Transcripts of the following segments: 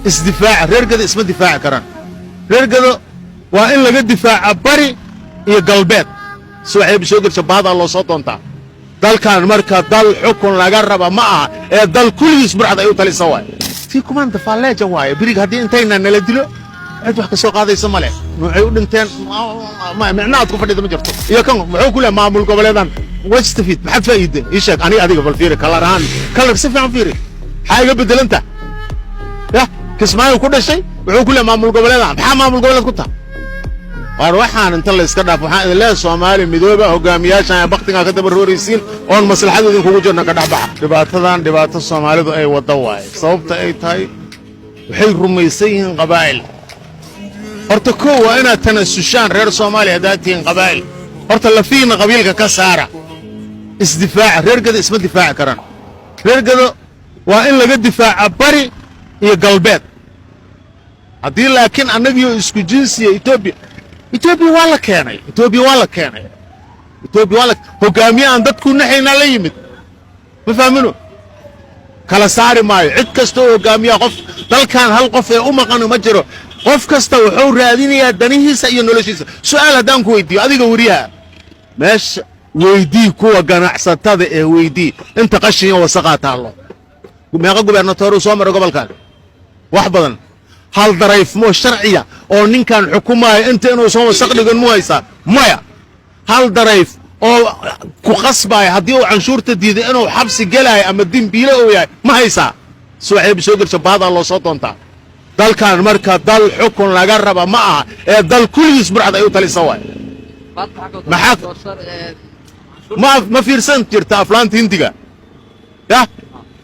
isdifaaca reergada isma difaaci karaan reergada waa in laga difaaca bari iyo galbeed suwaxay soo gasho baada loo soo doontaa dalkan marka dal xukun laga raba ma aha ee dal kulligiis burcad ay u talisa waay tii kumaanta faaleeja waay biriga hadii intayna nala dilo cid wax ka soo qaadaysa male waxay u dhinteen macnaad ku fadhido ma jirto iyo kan wuxuu ku leeyahay maamul goboleedan wastafid maxad faa'iido ii sheeg aniga adiga bal fiiri kalaraan kalar si fiican fiiri xaaga bedelanta ya kismaayo ku dhashay wuxuu ku leeyahay maamul goboleedan maxaa maamul goboleed ku taa war waxaan inta la iska dhaaf waxaan ilaa Soomaali midooba hogaamiyaasha baqtiga ka daba rooraysiin oo maslaxadooda kugu jirna ka dhaxbaxa dhibaato Soomaalidu ay wada waay sababta ay tahay waxay rumaysan yihiin qabaa'il horta koo waa inaad tanasushaan reer Soomaaliya daatiin qabaa'il horta la fiina qabiilka ka saara isdifaaca reergada isma difaaci karaan reergada waa in laga difaaca bari iyo galbeed haddii laakiin annagiyo isku jinsiya Ethiopia waa la keenay hogaamiye aan dadku naxayna la yimid ma fahmino kala saari maayo cid kasta oo hogaamiya qof dalkan hal qof ee u maqan ma jiro qof kasta wuxuu raadinayaa danihiisa iyo noloshiisa su'aal hadaan ku weydiiyo adiga wariyaha meesha weydii kuwa ganacsatada ee weydii inta qashin iyo wasaqa taalo meeqa gubernatoor soo maray gobolkan wax badan hal darayf mo sharciya oo ninkan xukumaay inta inuu soo wasaqdigan mu haysa maya hal darayf oo ku qasbay hadii uu canshuurta diiday inuu xabsi galay ama dambiile oo yahay ma haysa suwaxay soo gasho baada loo soo doontaa dalkan marka dal xukun laga raba ma aha ee dal kulligiis burcad ay u talisa waay ma fiirsan jirta aflaanta hindiga ya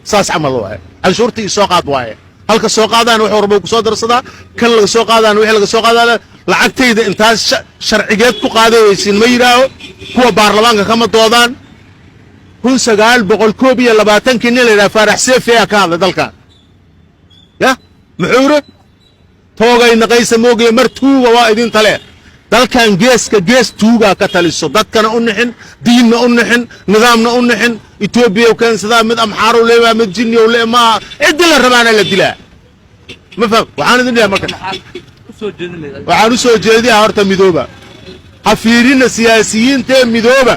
saas camal waay canshuurtii soo qaad waay halka soo qaadaan wuxuu rabo ku soo darsadaa kan laga soo qaadaan wixii laga soo qaadaan lacagtayda intaas sharciyeed ku qaadaysiin ma yiraaho kuwa baarlamaanka kama doodaan 1922 kin la Faarax Seefiya ka hadlay dalka ya muxuure toogay naqaysa moogay martuuga waa idin tale dalkan gees tuuga ka taliso dadkana u nixin diinna u nixin nidaamna u nixin Ethiopia kan sida mid amxaaro leeyahay mid jinni oo leeyahay cid la rabaana la dilaa ma faham waxaan idin leeyahay marka waxaan u soo jeedinayaa horta midooba ha fiirina siyaasiyiinta midooba